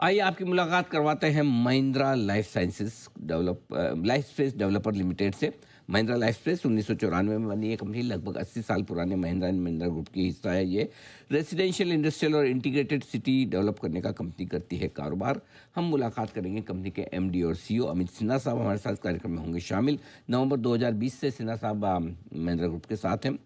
आइए आपकी मुलाकात करवाते हैं Mahindra life sciences life space developer limited से। महिंद्रा लाइफ स्पेस 1994 में बनी है कंपनी, लगभग 80 साल पुराने महिंद्रा एंड महिंद्रा ग्रुप की हिस्सा है ये। रेजिडेंशियल, इंडस्ट्रियल और इंटीग्रेटेड सिटी डेवलप करने का कंपनी करती है कारोबार। हम मुलाकात करेंगे कंपनी के एमडी और सीईओ अमित सिन्हा साहब हमारे साथ कार्यक्रम में होंगे शामिल। नवंबर 2020 से सिन्हा साहब महिंद्रा ग्रुप के साथ हैं।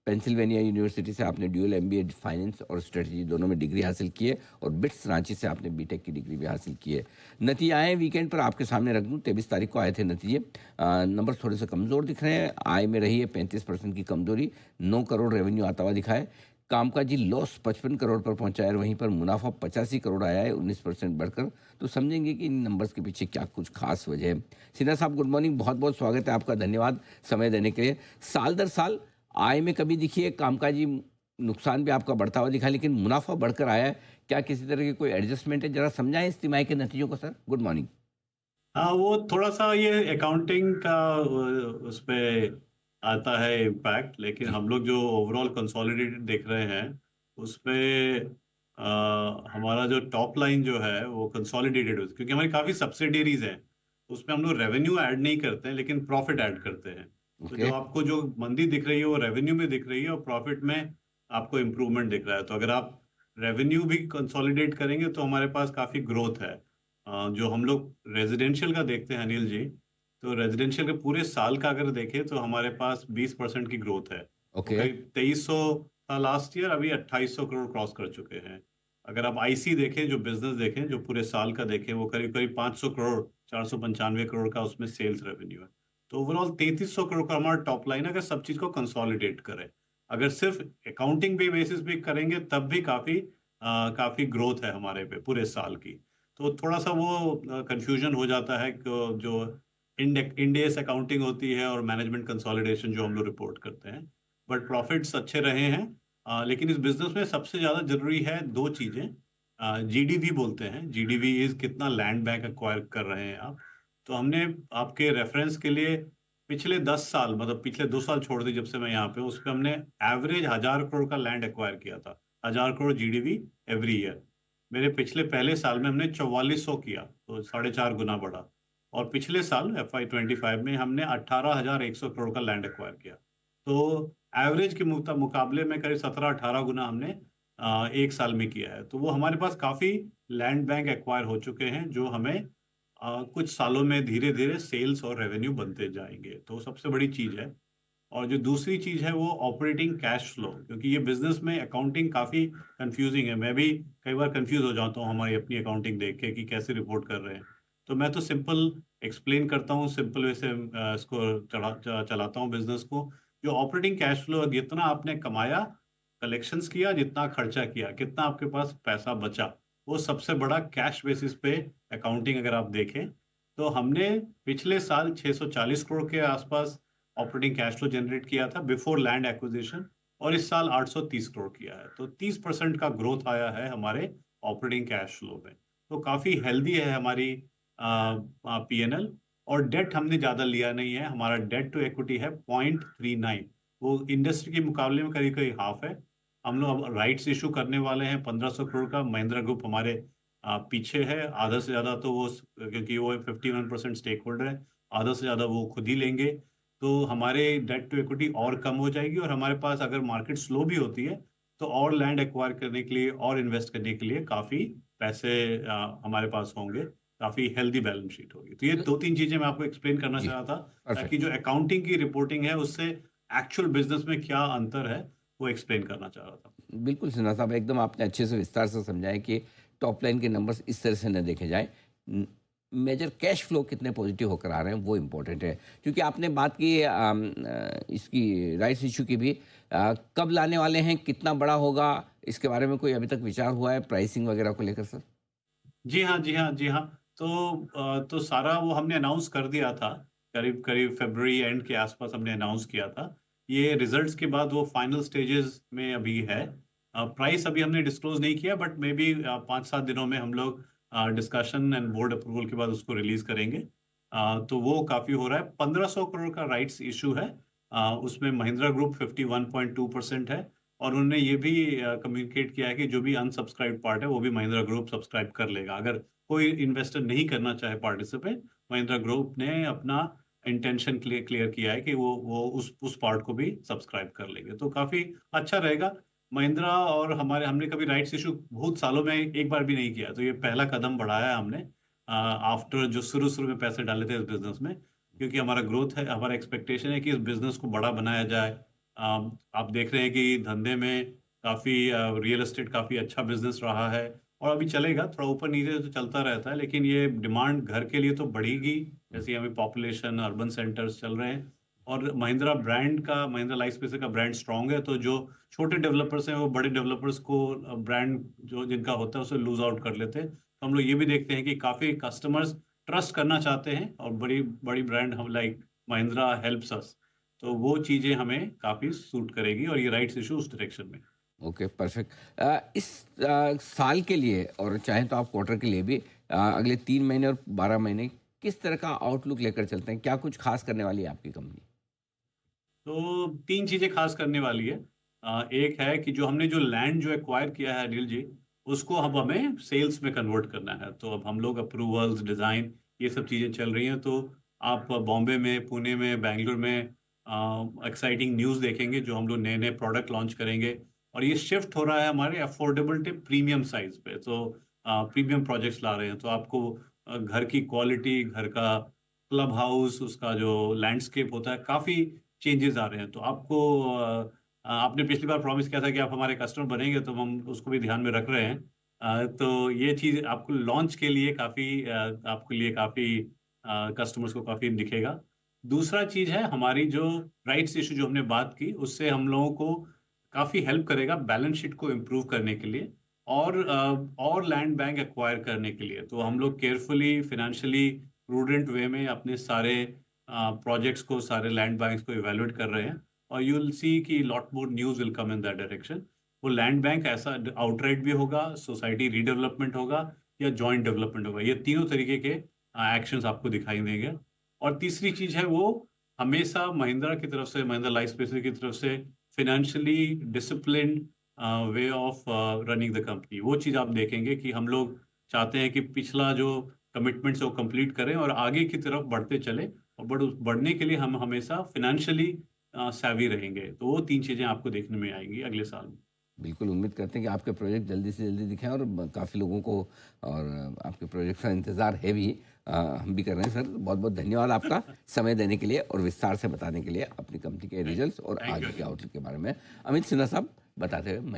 पेंसिल्वेनिया यूनिवर्सिटी से आपने ड्यूअल एमबीए फाइनेंस और स्ट्रेटजी दोनों में डिग्री हासिल की है, और बिट्स रांची से आपने बीटेक की डिग्री भी हासिल की है। नतीजे आए वीकेंड पर आपके सामने रख दूं, 23 तारीख को आए थे नतीजे। नंबर थोड़े से कमज़ोर दिख रहे हैं। आय में रही है 35% की कमजोरी, 9 करोड़ रेवेन्यू आता हुआ दिखा है। कामकाजी लॉस 55 करोड़ पर पहुंचा है, वहीं पर मुनाफा 85 करोड़ आया है, 19% बढ़कर। तो समझेंगे कि इन नंबर्स के पीछे क्या कुछ खास वजह है। सिन्हा साहब, गुड मॉर्निंग, बहुत बहुत स्वागत है आपका, धन्यवाद समय देने के लिए। साल दर साल आय में कभी दिखिए, कामकाजी नुकसान भी आपका बढ़ता हुआ दिखा, लेकिन मुनाफा बढ़कर आया है। क्या किसी तरह की कोई एडजस्टमेंट है? जरा समझाएं इस तिमाही के नतीजों को सर। Good morning. हाँ, वो थोड़ा सा ये अकाउंटिंग का उस पे आता है इम्पैक्ट, लेकिन जी। हम लोग जो ओवरऑल कंसोलिडेटेड देख रहे हैं उस पे हमारा जो टॉप लाइन जो है वो कंसोलिडेटेड, क्योंकि हमारी काफ़ी सब्सिडियरीज हैं। उसमें हम लोग रेवेन्यू ऐड नहीं करते हैं लेकिन प्रॉफिट ऐड करते हैं। तो ओके। जो मंदी दिख रही है वो रेवेन्यू में दिख रही है और प्रॉफिट में आपको इम्प्रूवमेंट दिख रहा है। तो अगर आप रेवेन्यू भी कंसोलिडेट करेंगे तो हमारे पास काफ़ी ग्रोथ है। जो हम लोग रेजिडेंशियल का देखते हैं अनिल जी, तो रेजिडेंशियल के पूरे साल का अगर देखें तो हमारे पास 20% की ग्रोथ है। वो ओके। करीब 2300 था लास्ट ईयर, अभी 2800 करोड़ क्रॉस कर चुके हैं। अगर आप आईसी देखें, जो बिजनेस देखें, जो पूरे साल का देखें, वो करीब करीब 500 करोड़, 495 करोड़ का उसमें सेल्स रेवेन्यू है। तो ओवरऑल 3300 करोड़ का हमारा टॉप लाइन है, अगर सब चीज को कंसोलिडेट करें। अगर सिर्फ अकाउंटिंग पे बेसिस भी करेंगे तब भी काफी ग्रोथ है हमारे पे पूरे साल की। तो थोड़ा सा वो कंफ्यूजन हो जाता है कि जो इंडेस अकाउंटिंग होती है और मैनेजमेंट कंसोलिडेशन जो हम लोग रिपोर्ट करते हैं। बट प्रॉफिट्स अच्छे रहे हैं। लेकिन इस बिजनेस में सबसे ज्यादा जरूरी है दो चीजें। जीडीवी बोलते हैं, जीडीवी इज कितना लैंड बैंक एक्वायर कर रहे हैं आप। तो हमने आपके रेफरेंस के लिए पिछले 10 साल, मतलब पिछले 2 साल छोड़ दी जब से मैं यहाँ पे हूँ, उस पर हमने एवरेज 1000 करोड़ का लैंड एक्वायर किया था। 1000 करोड़ जीडीवी एवरी ईयर। मेरे पिछले पहले साल में हमने 4400 किया, तो 4.5 गुना बढ़ा। और पिछले साल FY25 में हमने 18,100 करोड़ का लैंड एक्वायर किया। तो एवरेज के मुकाबले में करीब 17-18 गुना हमने एक साल में किया है। तो वो हमारे पास काफी लैंड बैंक एक्वायर हो चुके हैं, जो हमें कुछ सालों में धीरे धीरे सेल्स और रेवेन्यू बनते जाएंगे। तो सबसे बड़ी चीज है। और जो दूसरी चीज है वो ऑपरेटिंग कैश फ्लो, क्योंकि ये बिजनेस में अकाउंटिंग काफी कंफ्यूजिंग है। मैं भी कई बार कंफ्यूज हो जाता हूँ हमारी अपनी अकाउंटिंग देख के कि कैसे रिपोर्ट कर रहे हैं। तो मैं तो सिंपल एक्सप्लेन करता हूँ, सिंपल वे से इसको चलाता हूँ बिजनेस को। जो ऑपरेटिंग कैश फ्लो, जितना आपने कमाया, कलेक्शंस किया, जितना खर्चा किया, कितना आपके पास पैसा बचा, वो सबसे बड़ा कैश बेसिस पे अकाउंटिंग अगर आप देखें। तो हमने पिछले साल 640 करोड़ के आसपास ऑपरेटिंग कैश फ्लो जनरेट किया था बिफोर लैंड एक्विजिशन, और इस साल 830 करोड़ किया है। तो 30% का ग्रोथ आया है हमारे ऑपरेटिंग कैश फ्लो में। तो काफी हेल्दी है हमारी पीएनएल। और डेट हमने ज्यादा लिया नहीं है, हमारा डेट टू इक्विटी है 0.39। वो इंडस्ट्री के मुकाबले में करीब करीब हाफ है। हम लोग अब राइट्स इशू करने वाले हैं 1500 करोड़ का। महिंद्रा ग्रुप हमारे पीछे है आधा से ज्यादा, तो वो क्योंकि वो 51% स्टेक होल्डर है, आधा से ज्यादा वो खुद ही लेंगे। तो हमारे डेट टू इक्विटी और कम हो जाएगी, और हमारे पास अगर मार्केट स्लो भी होती है तो और लैंड एक्वायर करने के लिए और इन्वेस्ट करने के लिए काफी पैसे हमारे पास होंगे। काफी हेल्दी बैलेंस शीट होगी। तो ये तो दो तीन चीजें मैं आपको एक्सप्लेन करना जी, चाह रहा था, ताकि परफेक्ट। जो अकाउंटिंग की रिपोर्टिंग है उससे एक्चुअल बिजनेस में क्या अंतर है वो एक्सप्लेन करना चाह रहा था। बिल्कुल सिन्हा साहब, एकदम आपने अच्छे से विस्तार से समझाया कि टॉप लाइन के नंबर्स इस तरह से न देखे जाएं। मेजर कैश फ्लो कितने पॉजिटिव होकर आ रहे हैं वो इम्पोर्टेंट है। क्योंकि आपने बात की इसकी राइट्स इशू की भी, कब लाने वाले हैं, कितना बड़ा होगा, इसके बारे में कोई अभी तक विचार हुआ है प्राइसिंग वगैरह को लेकर सर? जी हाँ, जी हाँ, जी हाँ। तो सारा वो हमने अनाउंस कर दिया था, करीब करीब फरवरी एंड के आसपास हमने अनाउंस किया था। ये रिजल्ट्स के बाद वो फाइनल स्टेजेस में अभी है। प्राइस अभी हमने डिस्क्लोज नहीं किया, बट मे बी 5-7 दिनों में हम लोग डिस्कशन एंड बोर्ड अप्रूवल के बाद उसको रिलीज करेंगे। तो वो काफी हो रहा है। 1500 करोड़ का राइट्स इशू है। उसमें महिंद्रा ग्रुप 51.2% है, और उन्होंने ये भी कम्युनिकेट किया है कि जो भी अनसब्सक्राइब्ड पार्ट है वो भी महिंद्रा ग्रुप सब्सक्राइब कर लेगा। अगर कोई इन्वेस्टर नहीं करना चाहे पार्टिसिपेट, महिंद्रा ग्रुप ने अपना इंटेंशन क्लियर किया है कि वो उस पार्ट को भी सब्सक्राइब कर लेंगे, तो काफी अच्छा रहेगा। महिंद्रा और हमने कभी राइट्स इशू बहुत सालों में एक बार भी नहीं किया, तो ये पहला कदम बढ़ाया है हमने आफ्टर जो शुरू शुरू में पैसे डाले थे इस बिजनेस में, क्योंकि हमारा ग्रोथ है, हमारा एक्सपेक्टेशन है कि इस बिजनेस को बड़ा बनाया जाए। आप देख रहे हैं कि धंधे में काफी रियल एस्टेट काफी अच्छा बिजनेस रहा है और अभी चलेगा, थोड़ा ऊपर नीचे तो चलता रहता है, लेकिन ये डिमांड घर के लिए तो बढ़ेगी, जैसे हमें पॉपुलेशन अर्बन सेंटर्स चल रहे हैं। और महिंद्रा ब्रांड का, महिंद्रा लाइफ स्पेस का ब्रांड स्ट्रांग है, तो जो छोटे डेवलपर्स हैं वो बड़े डेवलपर्स को ब्रांड जो जिनका होता है उसे लूज आउट कर लेते हैं। तो हम लोग ये भी देखते हैं कि काफी कस्टमर्स ट्रस्ट करना चाहते हैं और बड़ी बड़ी ब्रांड हम लाइक महिंद्रा हेल्प्स अस, तो वो चीजें हमें काफी सूट करेगी और ये राइट्स इशू उस डायरेक्शन में। Okay, perfect. इस साल के लिए और चाहे तो आप क्वार्टर के लिए भी अगले 3 महीने और 12 महीने किस तरह का आउटलुक लेकर चलते हैं? क्या कुछ खास करने वाली है आपकी कंपनी? तो तीन चीजें खास करने वाली है। एक है कि जो हमने जो लैंड जो एक्वायर किया है अनिल जी, उसको अब हमें सेल्स में कन्वर्ट करना है। तो अब हम लोग अप्रूवल्स, डिजाइन, ये सब चीजें चल रही हैं। तो आप बॉम्बे में, पुणे में, बेंगलुरु में एक्साइटिंग न्यूज़ देखेंगे, जो हम लोग नए नए प्रोडक्ट लॉन्च करेंगे। और ये शिफ्ट हो रहा है हमारे अफोर्डेबिलिटी प्रीमियम साइज पे, तो प्रीमियम प्रोजेक्ट्स ला रहे हैं। तो आपको घर की क्वालिटी, घर का क्लब हाउस, उसका जो लैंडस्केप होता है, काफी चेंजेस आ रहे हैं। तो आपको आपने पिछली बार प्रॉमिस किया था कि आप हमारे कस्टमर बनेंगे, तो हम उसको भी ध्यान में रख रहे हैं। तो ये चीज आपको लॉन्च के लिए आपके लिए काफी कस्टमर्स को काफी दिखेगा। दूसरा चीज है हमारी जो राइट्स इशू जो हमने बात की, उससे हम लोगों को काफी हेल्प करेगा बैलेंस शीट को इम्प्रूव करने के लिए और लैंड बैंक एक्वायर करने के लिए। तो हम लोग केयरफुली फाइनेंशियली प्रूडेंट वे में अपने सारे प्रोजेक्ट्स को, सारे लैंड बैंक्स को इवेलुएट कर रहे हैं। और यू विल सी कि lot more news will come in that direction. वो लैंड बैंक ऐसा आउटराइट भी होगा, सोसाइटी रीडेवलपमेंट होगा या जॉइंट डेवलपमेंट होगा, ये तीनों तरीके के एक्शंस आपको दिखाई देंगे। और तीसरी चीज है वो हमेशा महिंद्रा की तरफ से, महिंद्रा लाइफ स्पेस की तरफ से financially disciplined way of running the company, वो चीज आप देखेंगे कि हम लोग चाहते हैं कि पिछला जो कमिटमेंट्स है वो कंप्लीट करें और आगे की तरफ बढ़ते चले। और बढ़ने के लिए हम हमेशा फिनेंशियली savvy रहेंगे। तो वो तीन चीजें आपको देखने में आएंगी अगले साल में। बिल्कुल, उम्मीद करते हैं कि आपके प्रोजेक्ट जल्दी से जल्दी दिखें और काफ़ी लोगों को और आपके प्रोजेक्ट का इंतज़ार है भी। हम भी कर रहे हैं सर। बहुत बहुत धन्यवाद आपका समय देने के लिए और विस्तार से बताने के लिए अपनी कंपनी के रिजल्ट्स और थैंक यू आगे के अनिल। आउटलुक के बारे में। अमित सिन्हा साहब बताते हुए मैं